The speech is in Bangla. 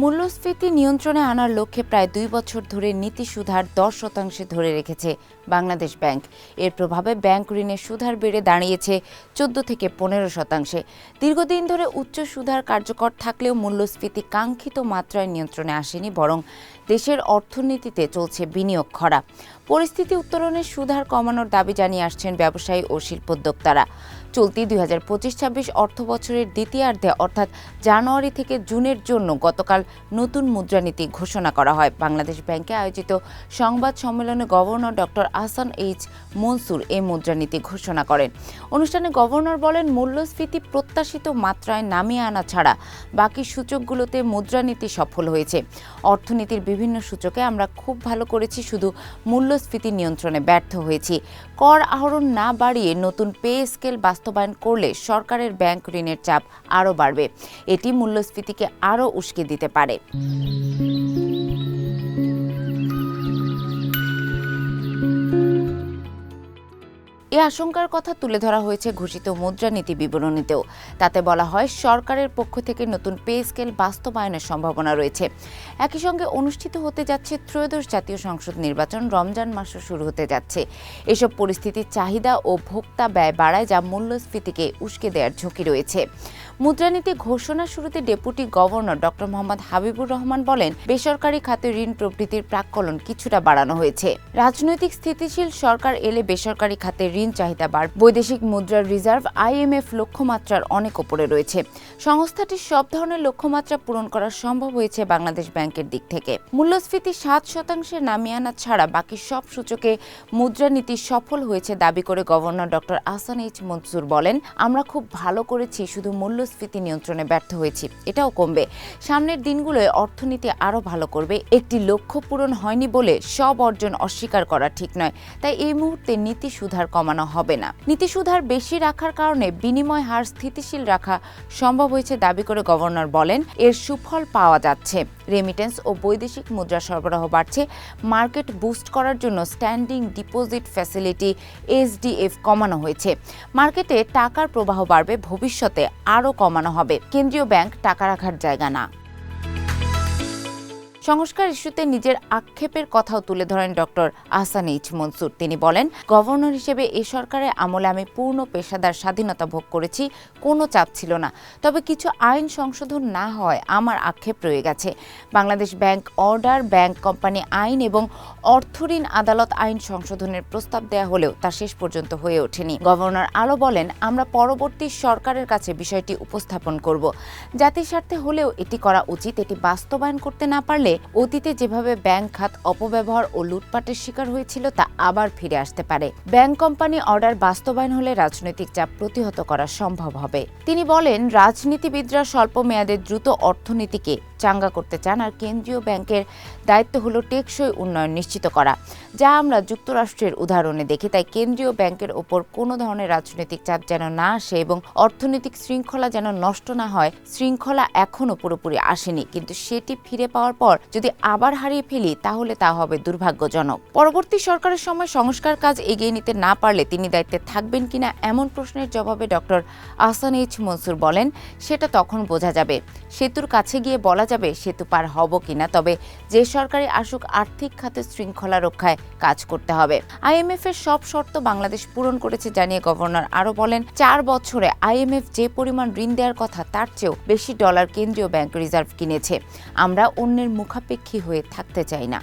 মূল্যস্ফীতি নিয়ন্ত্রণে আনার লক্ষ্যে প্রায় ২ বছর ধরে নীতি সুদহার ১০% ধরে রেখেছে বাংলাদেশ ব্যাংক। এর প্রভাবে ব্যাংক ঋণের সুদহার বেড়ে দাঁড়িয়েছে ১৪ থেকে ১৫%। দীর্ঘদিন ধরে উচ্চ সুদহার কার্যকর থাকলেও মূল্যস্ফীতি কাঙ্ক্ষিত মাত্রায় নিয়ন্ত্রণে আসেনি, বরং দেশের অর্থনীতিতে চলছে বিনিয়োগ খরা। পরিস্থিতি উত্তরণে সুদহার কমানোর দাবি জানিয়ে আসছেন ব্যবসায়ী ও শিল্পোদ্যোক্তারা। চলতি ২০২৫-২৬ অর্থবছরের দ্বিতীয়ার্ধে অর্থাৎ জানুয়ারি থেকে জুনের জন্য গতকাল নতুন মুদ্রানীতি ঘোষণা করা হয়। বাংলাদেশ ব্যাংকে আয়োজিত সংবাদ সম্মেলনে governor doctor Ahsan H Mansur এই মুদ্রানীতি ঘোষণা করেন। অনুষ্ঠানে গভর্নর বলেন, মূল্যস্ফীতি প্রত্যাশিত মাত্রায় নামিয়ে আনা ছাড়া বাকি সূচকগুলোতে মুদ্রানীতি সফল হয়েছে। অর্থনীতির বিভিন্ন সূচকে আমরা খুব ভালো করেছি, শুধু মূল্যস্ফীতি নিয়ন্ত্রণে ব্যর্থ হয়েছি। কর আহরণ না বাড়িয়ে নতুন পে স্কেল বাস্তবায়ন করলে সরকারের ব্যাংক ঋণের চাপ আরও বাড়বে। এটি মূল্যস্ফীতিকে আরও উস্কে দিতে পারে। এ আশঙ্কার কথা তুলে ধরা হয়েছে ঘোষিত মুদ্রানীতি বিবরণীতেও। তাতে বলা হয়, সরকারের পক্ষ থেকে নতুন পে স্কেল বাস্তবায়নের সম্ভাবনা রয়েছে। একই সঙ্গে অনুষ্ঠিত হতে যাচ্ছে ত্রয়োদশ জাতীয় সংসদ নির্বাচন, রমজান মাসও শুরু হতে যাচ্ছে। এসব পরিস্থিতির চাহিদা ও ভোক্তা ব্যয় বাড়ায়, যা মূল্যস্ফীতিকে উস্কে দেওয়ার ঝুঁকি রয়েছে। মুদ্রানীতি ঘোষণার শুরুতে deputy governor doctor Mohammad Habibur Rahman বলেন, বেসরকারি খাতে ঋণ প্রবৃদ্ধির প্রাক্কলন কিছুটা বাড়ানো হয়েছে। রাজনৈতিক স্থিতিশীল সরকার এলে বেসরকারি খাতে ঋণ চাহিদা বাড়বে। বৈদেশিক মুদ্রার রিজার্ভ IMF লক্ষ্যমাত্রার অনেক ওপরে রয়েছে। সংস্থাটির সব ধরনের লক্ষ্যমাত্রা পূরণ করা সম্ভব হয়েছে বাংলাদেশ ব্যাংকের দিক থেকে। মূল্যস্ফীতি 7% নামিয়ে আনা ছাড়া বাকি সব সূচকে মুদ্রানীতি সফল হয়েছে দাবি করে governor doctor Ahsan H Mansur বলেন, আমরা খুব ভালো করেছি, শুধু মূল্যস্ফীতি নিয়ন্ত্রণে ব্যর্থ হয়েছি। এটাও কমবে। সামনের দিনগুলোয় অর্থনীতি আরও ভালো করবে। একটি লক্ষ্য পূরণ হয়নি বলে সব অর্জন অস্বীকার করা ঠিক নয়। তাই এই মুহূর্তে নীতি সুদহার কমানো হবে না। নীতি সুদহার বেশি রাখার কারণে বিনিময় হার স্থিতিশীল রাখা সম্ভব হয়েছে দাবি করে গভর্নর বলেন, এর সুফল পাওয়া যাচ্ছে। রেমিটেন্স ও বৈদেশিক মুদ্রা সরবরাহ বাড়ছে। মার্কেট বুস্ট করার জন্য স্ট্যান্ডিং ডিপোজিট ফ্যাসিলিটি SDF কমানো হয়েছে। মার্কেটে টাকার প্রবাহ বাড়বে, ভবিষ্যতে আরও কমানো হবে। কেন্দ্রীয় ব্যাংক টাকা রাখার জায়গা না। সংস্কার ইস্যুতে নিজের আক্ষেপের কথাও তুলে ধরেন ডক্টর আহসান এইচ মনসুর। তিনি বলেন, গভর্নর হিসেবে এ সরকারের আমলে আমি পূর্ণ পেশাদার স্বাধীনতা ভোগ করেছি, কোনো চাপ ছিল না। তবে কিছু আইন সংশোধন না হয় আমার আক্ষেপ রয়ে গেছে। Bangladesh bank order, bank company আইন এবং অর্থঋণ আদালত আইন সংশোধনের প্রস্তাব দেয়া হলেও তা শেষ পর্যন্ত হয়ে ওঠেনি। গভর্নর আরও বলেন, আমরা পরবর্তী সরকারের কাছে বিষয়টি উপস্থাপন করব। জাতির স্বার্থে হলেও এটি করা উচিত। এটি বাস্তবায়ন করতে না পারলে অতীতে যেভাবে ব্যাংক খাত অপব্যবহার ও লুটপাটের শিকার হয়েছিল তা আবার ফিরে আসতে পারে। ব্যাংক কোম্পানি অর্ডার বাস্তবায়ন হলে রাজনৈতিক চাপ প্রতিহত করা সম্ভব হবে। তিনি বলেন, রাজনীতিবিদরা স্বল্প মেয়াদে দ্রুত অর্থনীতিকে চাঙ্গা করতে চান, আর কেন্দ্রীয় ব্যাংকের দায়িত্ব হলো টেকসই উন্নয়ন নিশ্চিত করা, যা আমরা যুক্তরাষ্ট্রের উদাহরণে দেখি। তাই কেন্দ্রীয় ব্যাংকের ওপর কোনো ধরনের রাজনৈতিক চাপ যেন না আসে এবং অর্থনৈতিক শৃঙ্খলা যেন নষ্ট না হয়। শৃঙ্খলা এখনও পুরোপুরি আসেনি, কিন্তু সেটি ফিরে পাওয়ার পর যদি আবার হারিয়ে ফেলি তাহলে তা হবে দুর্ভাগ্যজনক। পরবর্তী সরকারের সময় সংস্কার কাজ এগিয়ে নিতে না পারলে তিনি দায়িত্বে থাকবেন কিনা, এমন প্রশ্নের জবাবে ডক্টর আহসান এইচ মনসুর বলেন, সেটা তখন বোঝা যাবে। সেতুর কাছে গিয়ে বলা যাবে সেতু পার হব কিনা। তবে যে সরকারি আসুক, আর্থিক খাতে শৃঙ্খলা রক্ষায় কাজ করতে হবে। IMF এর সব শর্ত বাংলাদেশ পূরণ করেছে জানিয়ে গভর্নর আরও বলেন, 4 বছরে IMF যে পরিমাণ ঋণ দেওয়ার কথা তার চেয়েও বেশি ডলার কেন্দ্রীয় ব্যাংক রিজার্ভ কিনেছে। আমরা অন্যের মুখাপেক্ষী হয়ে থাকতে চাই না।